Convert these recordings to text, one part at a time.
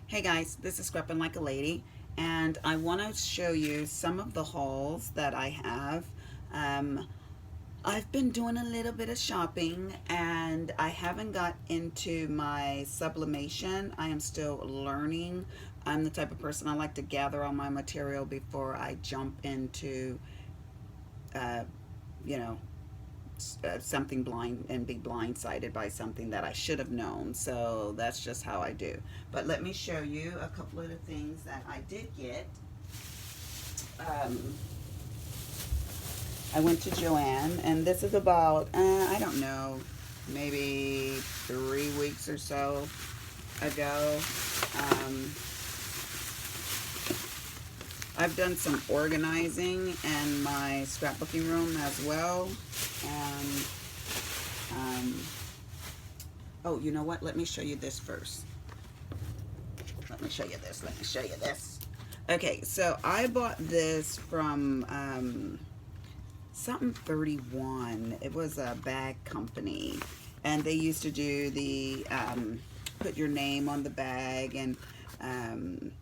Hey guys, this is Scrubbing Like a Lady, and I want to show you some of the hauls that I have. Um, I've been doing a little bit of shopping, and I haven't got into my sublimation. I am still learning. I'm the type of person I like to gather all my material before I jump into, uh, you know, something blind and be blindsided by something that I should have known. So that's just how I do. But let me show you a couple of the things that I did get. Um, I went to Joann, and this is about, I don't know, maybe 3 weeks or so ago. Um, I've done some organizing in my scrapbooking room as well. And um, oh, you know what? Let me show you this first. Let me show you this. Let me show you this. Okay, so I bought this from something 31. It was a bag company, and they used to do the put your name on the bag, and um,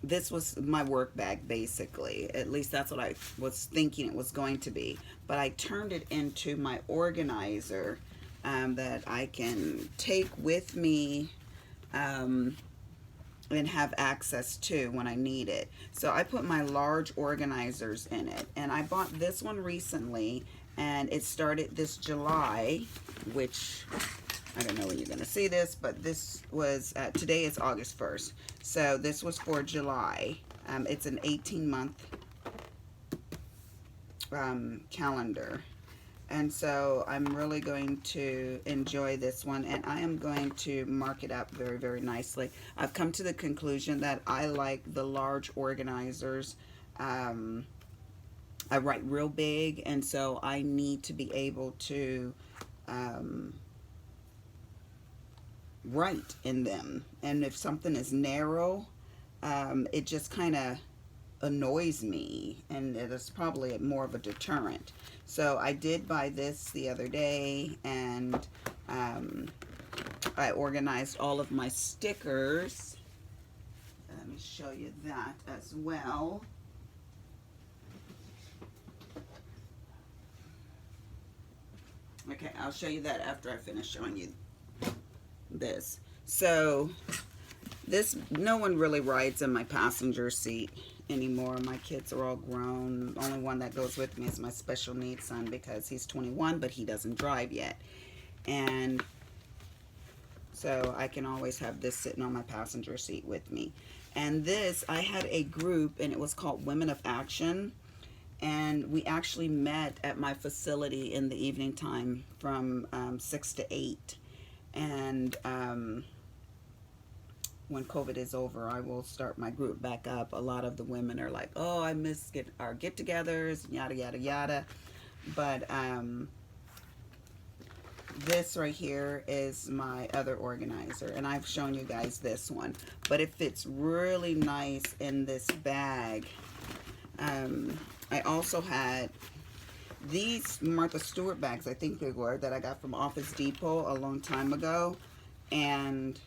this was my work bag basically. At least that's what I was thinking it was going to be. But I turned it into my organizer that I can take with me. And have access to when I need it. So I put my large organizers in it, and I bought this one recently, and it started this July, which I don't know when you're going to see this, but this was today is August 1st, so this was for July. It's an 18-month calendar. And so I'm really going to enjoy this one, and I am going to mark it up very, very nicely. I've come to the conclusion that I like the large organizers. Um, I write real big, and so I need to be able to um, write in them. And if something is narrow, it just kind of annoys me, and it is probably more of a deterrent. So I did buy this the other day, and I organized all of my stickers. Let me show you that as well. Okay, I'll show you that after I finish showing you this. So this, no one really rides in my passenger seat anymore. My kids are all grown. The only one that goes with me is my special needs son, because he's 21, but he doesn't drive yet. And so I can always have this sitting on my passenger seat with me. And this, I had a group, and it was called Women of Action. And we actually met at my facility in the evening time from 6 to 8. And when COVID is over, I will start my group back up. A lot of the women are like, oh, I miss our get-togethers, yada, yada, yada. But this right here is my other organizer, and I've shown you guys this one. But it fits really nice in this bag. I also had these Martha Stewart bags, I think they were, that I got from Office Depot a long time ago. And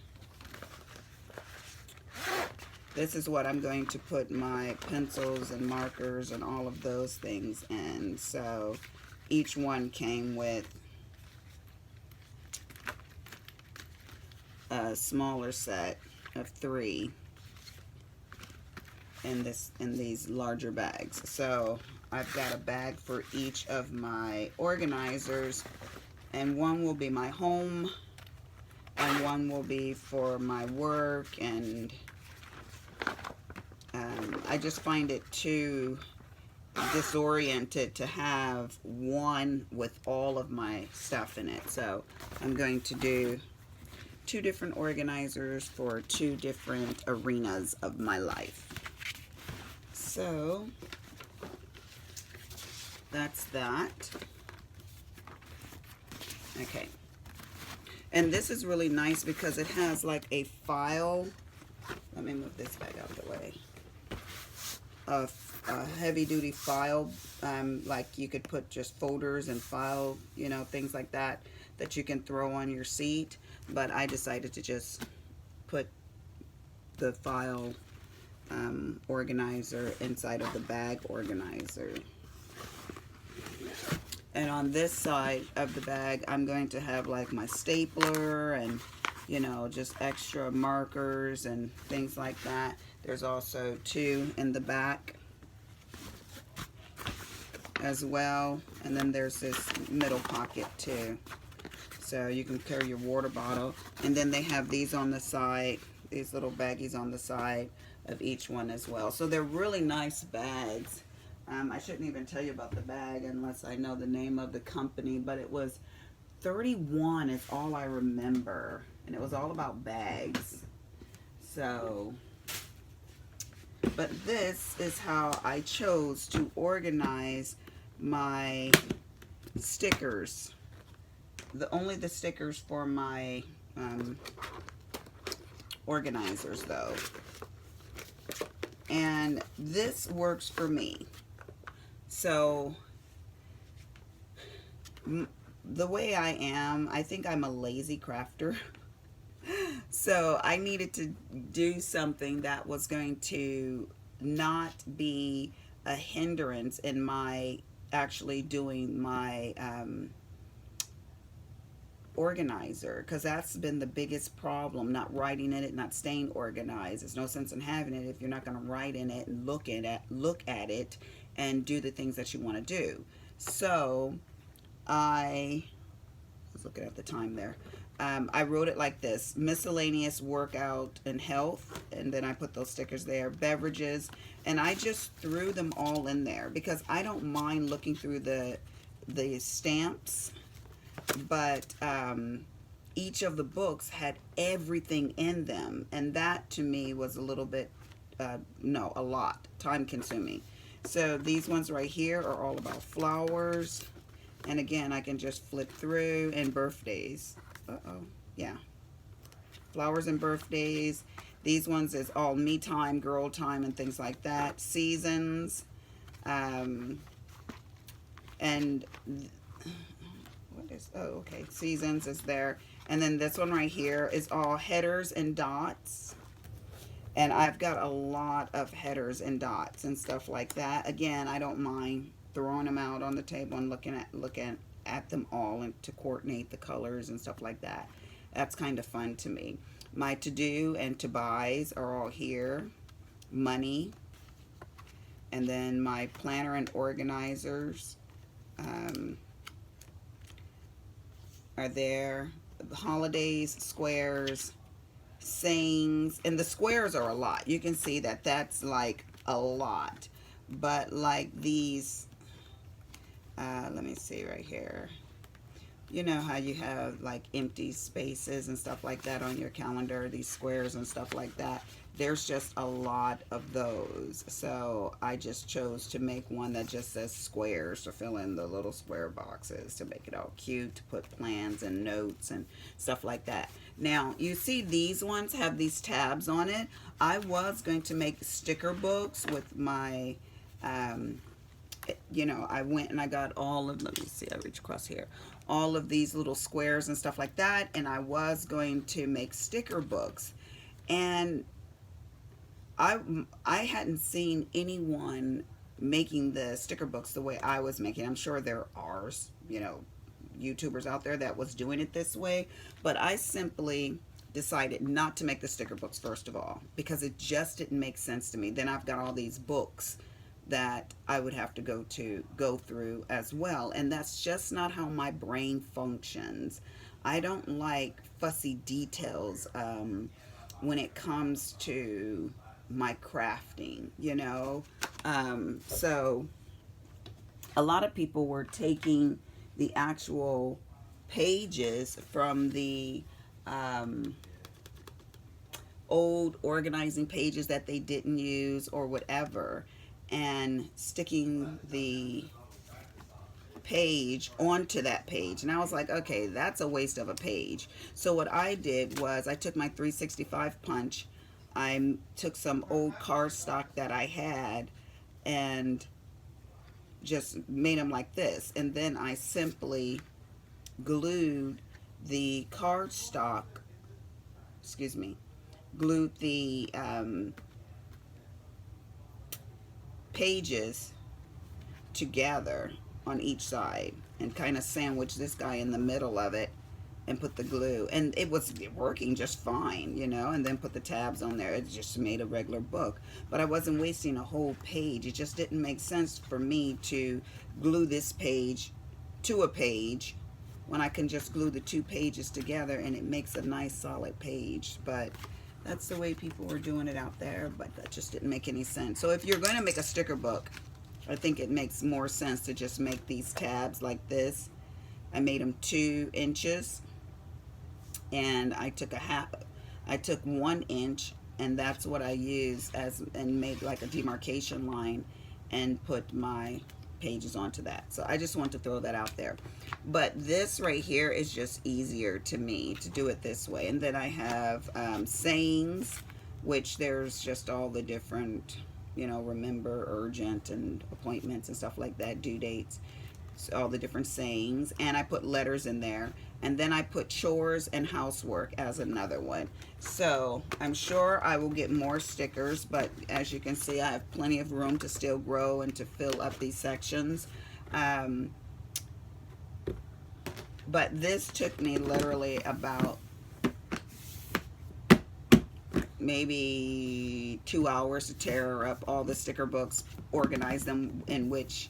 this is what I'm going to put my pencils and markers and all of those things in. So each one came with a smaller set of 3 in these larger bags. So I've got a bag for each of my organizers, and one will be my home, and one will be for my work. And I just find it too disoriented to have one with all of my stuff in it. So I'm going to do 2 different organizers for 2 different arenas of my life. So that's that. Okay. And this is really nice because it has like a file. Let me move this bag out of the way. A heavy duty file, like you could put just folders and file, you know, things like that you can throw on your seat. But I decided to just put the file organizer inside of the bag organizer. And on this side of the bag, I'm going to have like my stapler and, you know, just extra markers and things like that. There's also 2 in the back as well. And then there's this middle pocket too. So you can carry your water bottle. And then they have these on the side, these little baggies on the side of each one as well. So they're really nice bags. I shouldn't even tell you about the bag unless I know the name of the company, but it was 31 is all I remember. And it was all about bags. So, but this is how I chose to organize my stickers. Only the stickers for my organizers though. And this works for me. So the way I am, I think I'm a lazy crafter. So I needed to do something that was going to not be a hindrance in my actually doing my organizer, because that's been the biggest problem, not writing in it, not staying organized. There's no sense in having it if you're not going to write in it and look at it and do the things that you want to do. So I was looking at the time there. I wrote it like this: miscellaneous workout and health, and then I put those stickers there, beverages, and I just threw them all in there because I don't mind looking through the stamps, but each of the books had everything in them, and that to me was a little bit no, a lot time consuming. So these ones right here are all about flowers, and again I can just flip through, and birthdays. Yeah, flowers and birthdays. These ones is all me time, girl time, and things like that. Seasons, and what is, oh, okay, seasons is there. And then this one right here is all headers and dots. And I've got a lot of headers and dots and stuff like that. Again, I don't mind throwing them out on the table and looking at them all and to coordinate the colors and stuff like that. That's kind of fun to me. My to-do and to-buys are all here. Money. And then my planner and organizers are there. The holidays, squares, sayings, and the squares are a lot. You can see that that's like a lot. But like these, let me see right here. You know how you have like empty spaces and stuff like that on your calendar, these squares and stuff like that. There's just a lot of those. So I just chose to make one that just says squares, to fill in the little square boxes, to make it all cute, to put plans and notes and stuff like that. Now, you see these ones have these tabs on it. I was going to make sticker books with my, you know, I went and I got all of, let me see, I reach across here, all of these little squares and stuff like that. And I was going to make sticker books. And I hadn't seen anyone making the sticker books the way I was making. I'm sure there are, you know, YouTubers out there that was doing it this way, but I simply decided not to make the sticker books first of all, because it just didn't make sense to me. Then I've got all these books that I would have to go through as well, and that's just not how my brain functions. I don't like fussy details when it comes to my crafting, you know. So a lot of people were taking the actual pages from the old organizing pages that they didn't use or whatever, and sticking the page onto that page. And I was like, okay, that's a waste of a page. So what I did was I took my 365 punch, I took some old cardstock that I had and just made them like this, and then I simply glued the cardstock, excuse me, glued the pages together on each side and kind of sandwich this guy in the middle of it and put the glue, and it was working just fine, you know, and then put the tabs on there. It just made a regular book, but I wasn't wasting a whole page. It just didn't make sense for me to glue this page to a page when I can just glue the two pages together and it makes a nice solid page. But that's the way people were doing it out there, but that just didn't make any sense. So if you're going to make a sticker book, I think it makes more sense to just make these tabs like this. I made them 2 inches, and I took 1 inch, and that's what I used as, and made like a demarcation line and put my pages onto that. So I just want to throw that out there. But this right here is just easier to me to do it this way. And then I have sayings, which there's just all the different, you know, remember, urgent, and appointments and stuff like that, due dates, so all the different sayings. And I put letters in there, and then I put chores and housework as another one. So I'm sure I will get more stickers, but as you can see, I have plenty of room to still grow and to fill up these sections. But this took me literally about maybe 2 hours to tear up all the sticker books, organize them in which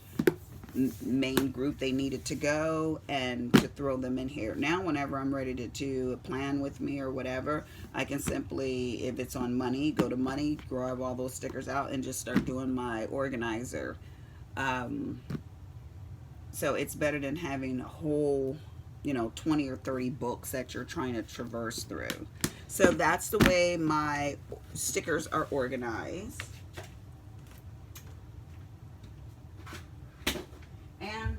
main group they needed to go, and to throw them in here. Now whenever I'm ready to do a plan with me or whatever, I can simply, if it's on money, go to money, grab all those stickers out and just start doing my organizer. So it's better than having a whole, you know, 20 or 30 books that you're trying to traverse through. So that's the way my stickers are organized. And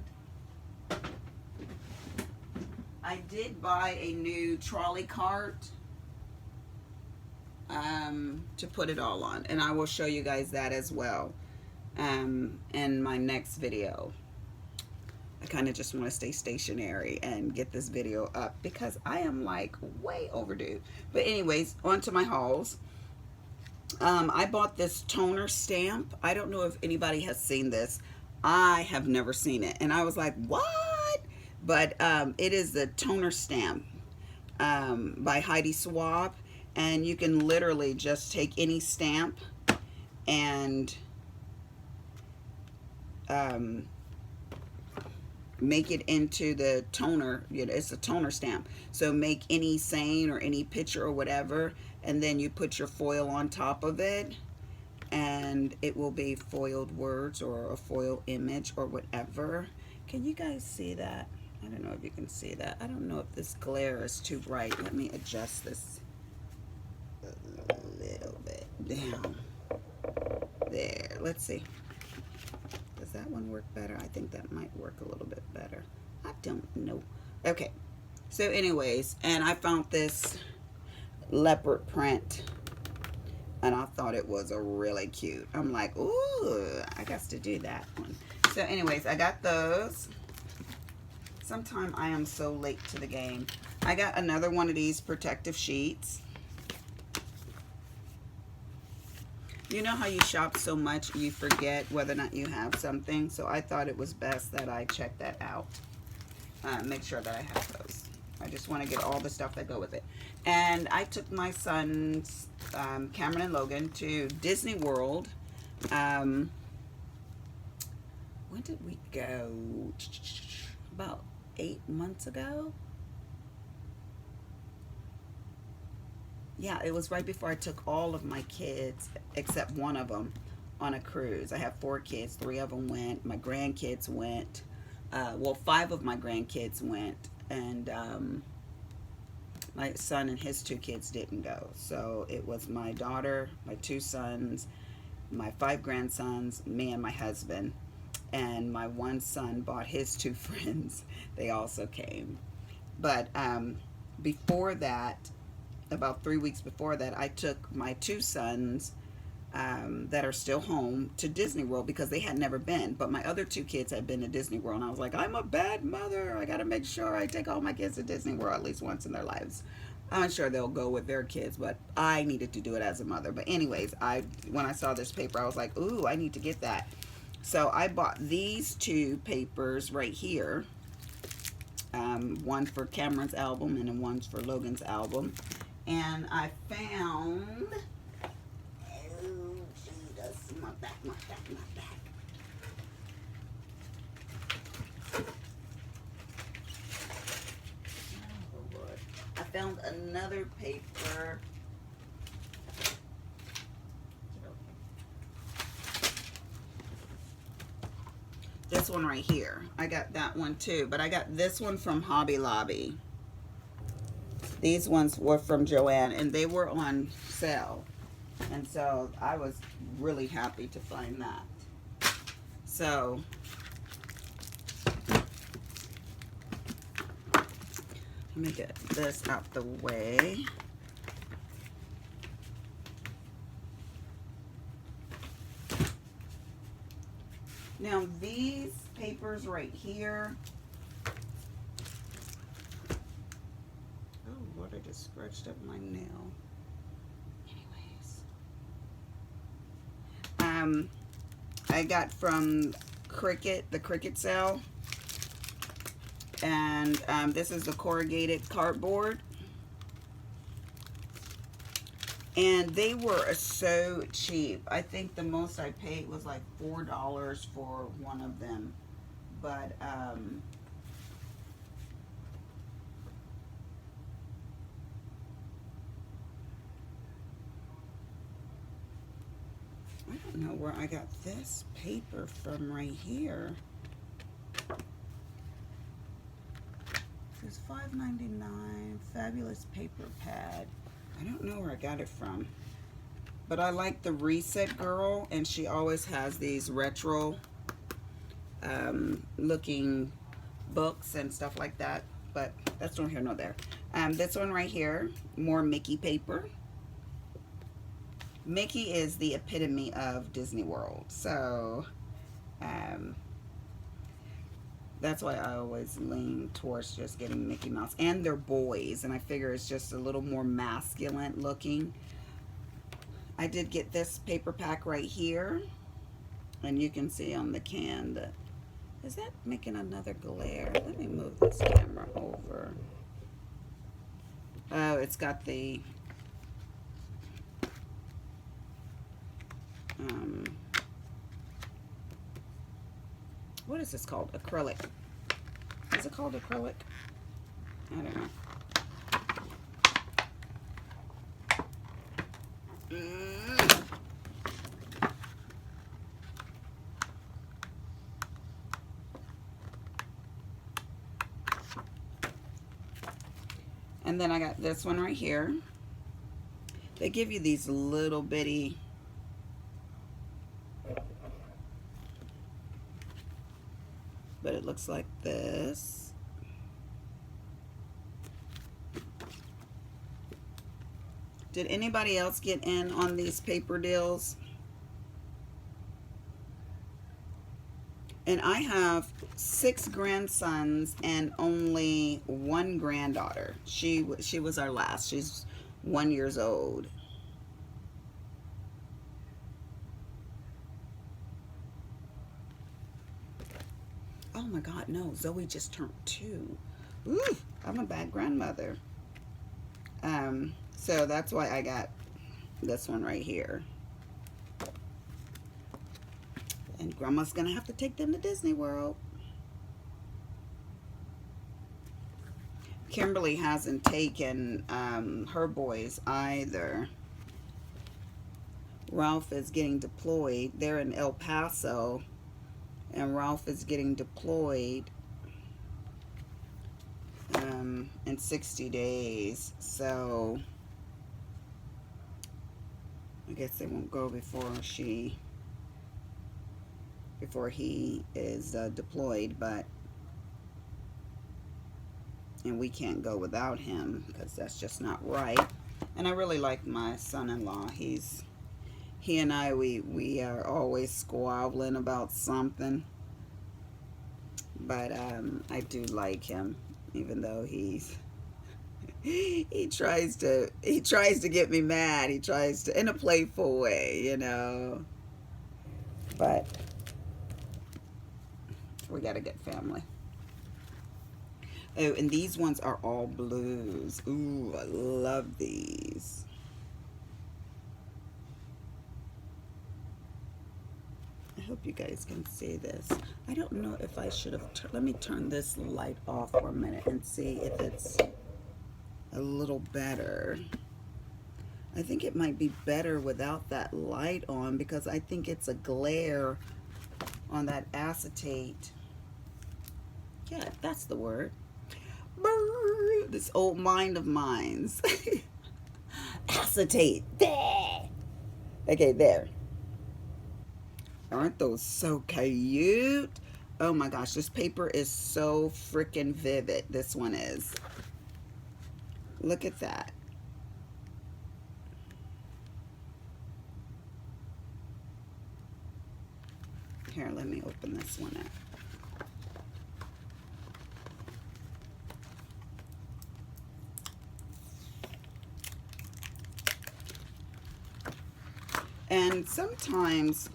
I did buy a new trolley cart to put it all on, and I will show you guys that as well in my next video. I kind of just want to stay stationary and get this video up because I am like way overdue. But anyways, on to my hauls. I bought this toner stamp. I don't know if anybody has seen this. I have never seen it, and I was like, what? But it is the toner stamp by Heidi Swapp, and you can literally just take any stamp and make it into the toner. You know, it's a toner stamp, so make any saying or any picture or whatever, and then you put your foil on top of it, and it will be foiled words or a foil image or whatever. Can you guys see that? I don't know if you can see that. I don't know if this glare is too bright. Let me adjust this a little bit down. There, let's see. Does that one work better? I think that might work a little bit better. I don't know. Okay, so anyways, and I found this leopard print, and I thought it was a really cute. I'm like, ooh, I got to do that one. So anyways, I got those. Sometime I am so late to the game. I got another one of these protective sheets. You know how you shop so much you forget whether or not you have something, so I thought it was best that I check that out. Make sure that I have those. I just want to get all the stuff that go with it. And I took my sons, Cameron and Logan, to Disney World. When did we go? About 8 months ago. Yeah, it was right before I took all of my kids, except one of them, on a cruise. I have 4 kids. 3 of them went. My grandkids went. Well, 5 of my grandkids went. And my son and his 2 kids didn't go. So it was my daughter, my 2 sons, my 5 grandsons, me and my husband. And my one son bought his 2 friends. They also came. But before that, about 3 weeks before that, I took my 2 sons that are still home to Disney World because they had never been. But my other 2 kids had been to Disney World, and I was like, I'm a bad mother. I got to make sure I take all my kids to Disney World at least once in their lives. I'm sure they'll go with their kids, but I needed to do it as a mother. But anyways, when I saw this paper, I was like, ooh, I need to get that. So I bought these two papers right here. One for Cameron's album and then one's for Logan's album. And I found, oh, Jesus, my back. Oh, Lord. I found another paper. This one right here. I got that one too, but I got this one from Hobby Lobby. These ones were from Joann, and they were on sale. And so I was really happy to find that. So let me get this out the way. Now these papers right here. Oh Lord, I just scratched up my nail. Anyways. I got from Cricket, the Cricket sale. And this is the corrugated cardboard. And they were so cheap. I think the most I paid was like $4 for one of them. But I don't know where I got this paper from right here. It's $5.99, fabulous paper pad. I don't know where I got it from, but I like the Reset Girl, and she always has these retro looking books and stuff like that, but that's not here nor there. This one right here, more Mickey paper. Mickey is the epitome of Disney World, so that's why I always lean towards just getting Mickey Mouse. And they're boys, and I figure it's just a little more masculine looking. I did get this paper pack right here, and you can see on the can that, is that making another glare? Let me move this camera over. Oh, it's got the what is this called? Acrylic. Is it called acrylic? I don't know. And then I got this one right here. They give you these little bitty but it looks like this. Did anybody else get in on these paper deals? And I have 6 grandsons and only 1 granddaughter. She was our last. She's 1 year old. Oh my God, no, Zoe just turned 2. Ooh, I'm a bad grandmother. So that's why I got this one right here. And Grandma's gonna have to take them to Disney World. Kimberly hasn't taken her boys either. Ralph is getting deployed. They're in El Paso, and Ralph is getting deployed in 60 days. So I guess they won't go before he is deployed, but and we can't go without him because that's just not right. And I really like my son-in-law. He and I, we are always squabbling about something, but I do like him, even though he's He tries to get me mad. He tries to, in a playful way, you know. But we got a good family. Oh, and these ones are all blues. Ooh, I love these. I hope you guys can see this. I don't know if I should have, let me turn this light off for a minute and see if it's a little better. I think it might be better without that light on because I think it's a glare on that acetate. Yeah, that's the word. Brr, this old mind of mine's. Acetate. There. Okay, there. Aren't those so cute? Oh my gosh, this paper is so freaking vivid. This one is. Look at that. Here, let me open this one up. And sometimes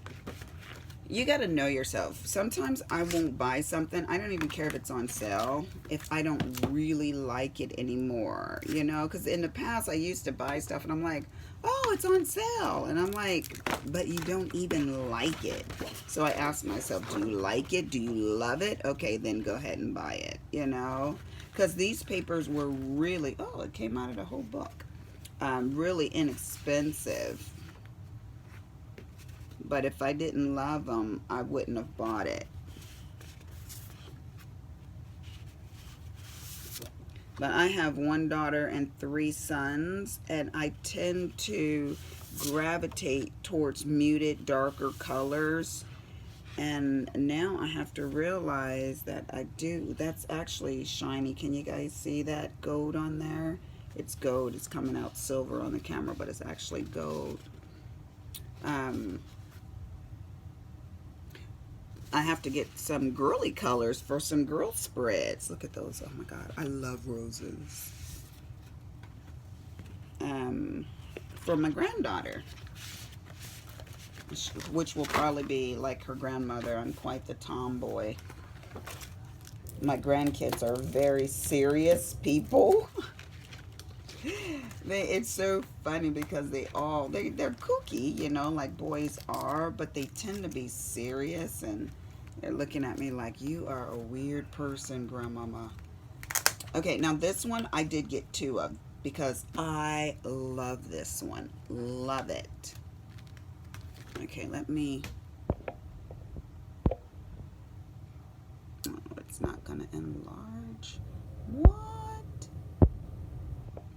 you got to know yourself. Sometimes I won't buy something. I don't even care if it's on sale if I don't really like it anymore, you know, because in the past I used to buy stuff and I'm like, oh, it's on sale. And I'm like, but you don't even like it. So I ask myself, do you like it? Do you love it? Okay, then go ahead and buy it, you know, because these papers were really, oh, it came out of the whole book, really inexpensive. But if I didn't love them, I wouldn't have bought it. But I have one daughter and 3 sons, and I tend to gravitate towards muted, darker colors. And now I have to realize that I do. That's actually shiny. Can you guys see that gold on there? It's gold. It's coming out silver on the camera, but it's actually gold. I have to get some girly colors for some girl spreads. Look at those. Oh my God. I love roses. For my granddaughter, which will probably be like her grandmother. I'm quite the tomboy. My grandkids are very serious people. It's so funny because they're kooky, you know, like boys are, but they tend to be serious, and they're looking at me like, you are a weird person, Grandmama. Okay, now this one I did get 2 of because I love this one. Love it. Okay, let me... Oh, it's not going to enlarge. What?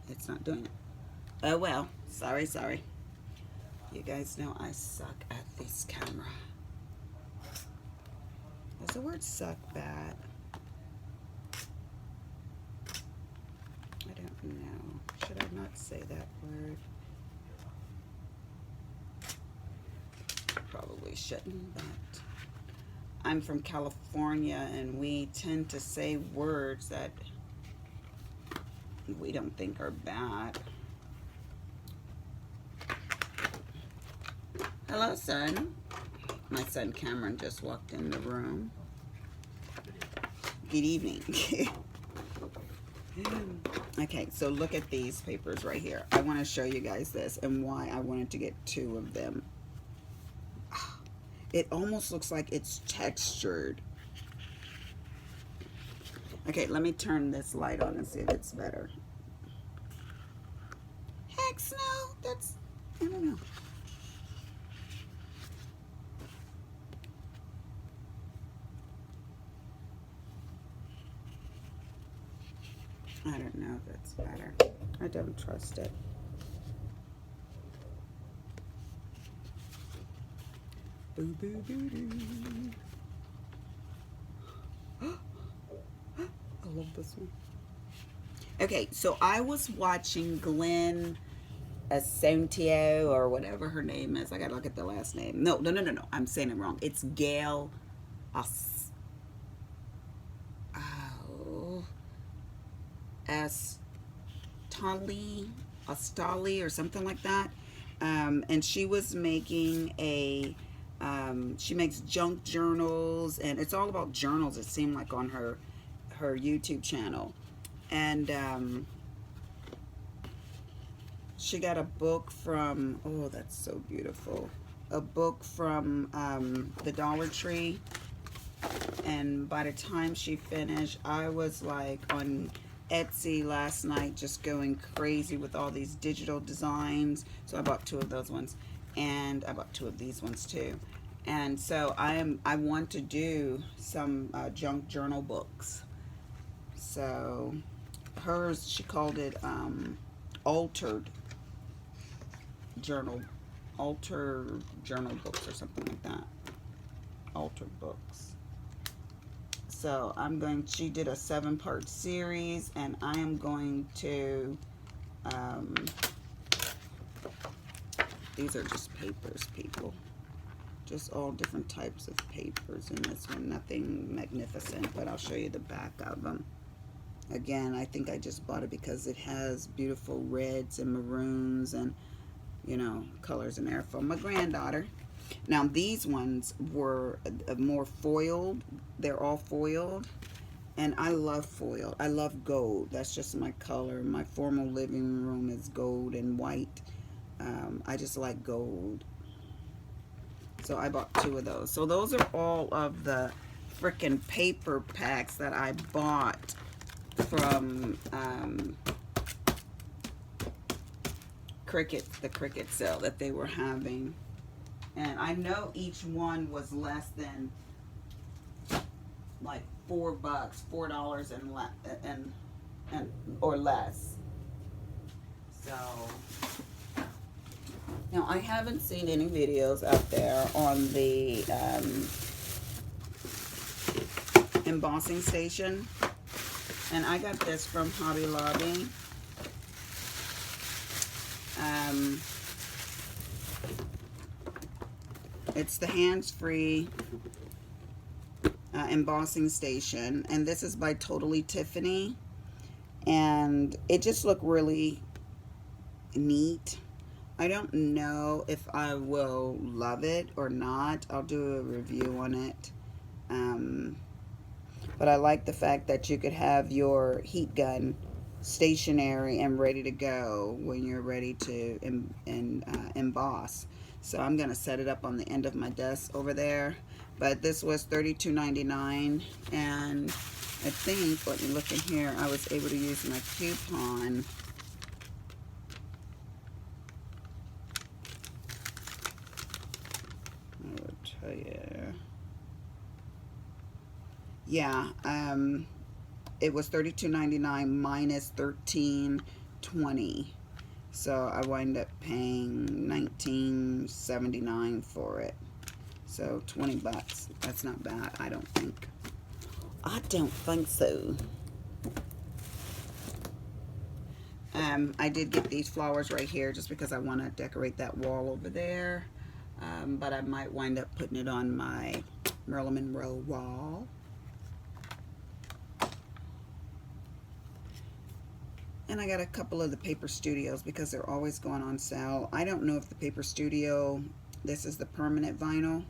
It's not doing it. Oh well, sorry. You guys know I suck at this camera. Is the word suck bad? I don't know. Should I not say that word? Probably shouldn't, but I'm from California and we tend to say words that we don't think are bad. Hello, son. My son Cameron just walked in the room. Good evening. Okay, so look at these papers right here. I want to show you guys this and why I wanted to get 2 of them. It almost looks like it's textured. Okay, let me turn this light on and see if it's better. Heck no, that's, I don't know. I don't know if it's better. I don't trust it. Boo, boo, boo, boo. I love this one. Okay, so I was watching Glenn Asantio or whatever her name is. I gotta look at the last name. No. I'm saying it wrong. It's Gail Ostali or something like that. And she was making she makes junk journals, and it's all about journals, it seemed like, on her YouTube channel. And she got a book from, oh, that's so beautiful, a book from the Dollar Tree. And by the time she finished, I was like on Etsy last night just going crazy with all these digital designs. So I bought 2 of those ones, and I bought 2 of these ones too. And so I want to do some junk journal books. So hers, she called it altered journal books or something like that. Altered books. So she did a 7-part series, and I am going to, these are just papers, people. Just all different types of papers in this one. Nothing magnificent, but I'll show you the back of them. Again, I think I just bought it because it has beautiful reds and maroons and, you know, colors in there for my granddaughter. Now these ones were more foiled. They're all foiled, and I love foil. I love gold. That's just my color. My formal living room is gold and white. I just like gold. So I bought 2 of those. So those are all of the freaking paper packs that I bought from the Cricut sale that they were having. And I know each one was less than like $4, $4 and or less. So now I haven't seen any videos out there on the embossing station, and I got this from Hobby Lobby. It's the hands-free embossing station, and this is by Totally Tiffany, and it just looked really neat. I don't know if I will love it or not. I'll do a review on it. But I like the fact that you could have your heat gun stationary and ready to go when you're ready to emboss. So I'm going to set it up on the end of my desk over there. But this was $32.99, and I think, let me look in here, I was able to use my coupon. I will tell you. Yeah, it was $32.99 minus $13.20. So I wind up paying $19.79 for it. So 20 bucks. That's not bad, I don't think. I don't think so. I did get these flowers right here just because I want to decorate that wall over there. But I might wind up putting it on my Marilyn Monroe wall. And I got a couple of the Paper Studios because they're always going on sale. I don't know if the Paper Studio, this is the permanent vinyl,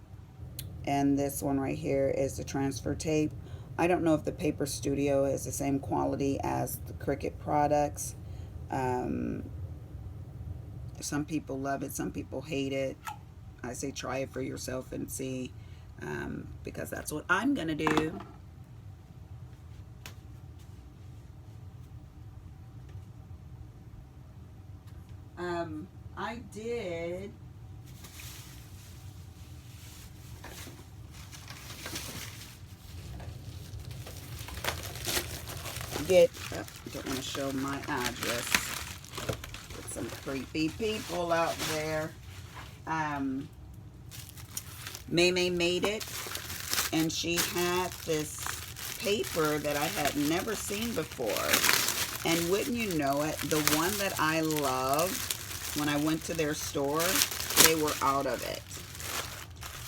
and this one right here is the transfer tape. I don't know if the Paper Studio is the same quality as the Cricut products. Some people love it, some people hate it. I say try it for yourself and see, because that's what I'm gonna do. I did get, I don't want to show my address. Get some creepy people out there. Maymay made it, and she had this paper that I had never seen before. And wouldn't you know it, the one that I love, when I went to their store, they were out of it.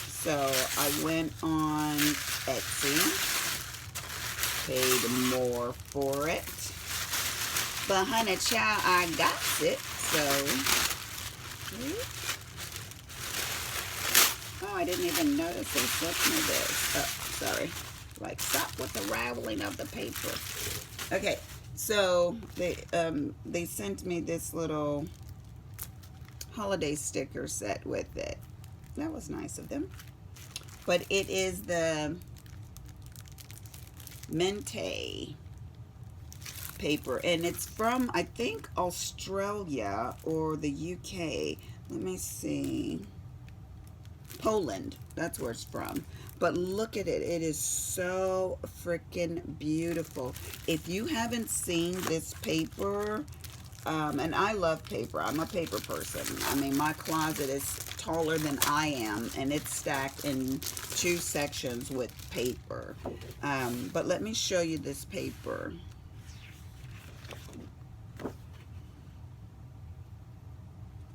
So I went on Etsy, paid more for it, But honey child, I got it. So, oh, I didn't even notice they sent me this. Oh, sorry. Like, stop with the rattling of the paper. Okay, so they sent me this little holiday sticker set with it. That was nice of them. But it is the Mente paper, and it's from, I think, Australia or the UK. Let me see. Poland, that's where it's from. But look at it. It is so freaking beautiful. If you haven't seen this paper, and I love paper. I'm a paper person. I mean, my closet is taller than I am, and it's stacked in 2 sections with paper. But let me show you this paper.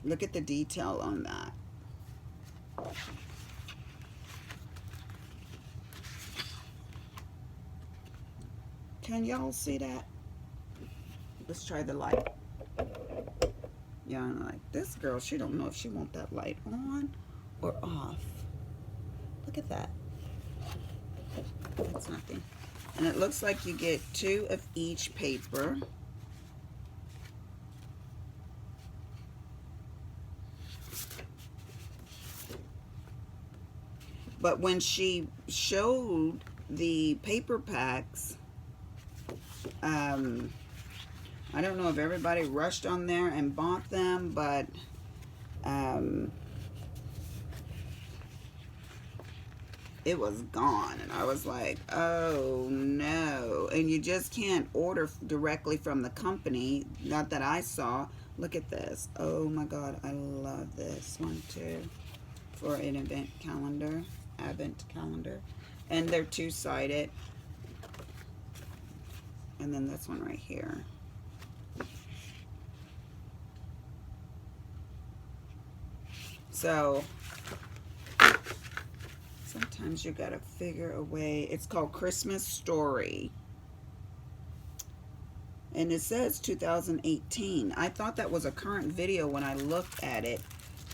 Look at the detail on that. Can y'all see that? Let's try the light. Yeah, I'm like, this girl, she don't know if she want that light on or off. Look at that. That's nothing. And it looks like you get 2 of each paper. But when she showed the paper packs, I don't know if everybody rushed on there and bought them, but it was gone. And I was like, oh no. And you just can't order directly from the company. Not that I saw. Look at this. Oh my God, I love this one too. For an advent calendar. And they're 2-sided. And then this one right here. So sometimes you gotta figure a way. It's called Christmas Story. And it says 2018. I thought that was a current video when I looked at it,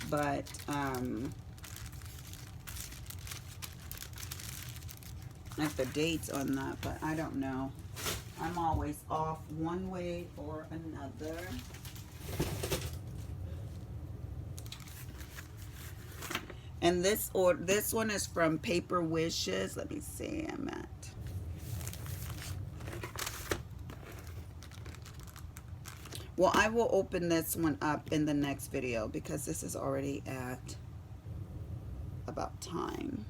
but at the dates on that, but I don't know. I'm always off one way or another. And this one is from Paper Wishes. Let me see. I'm at. Well, I will open this one up in the next video because this is already at about time.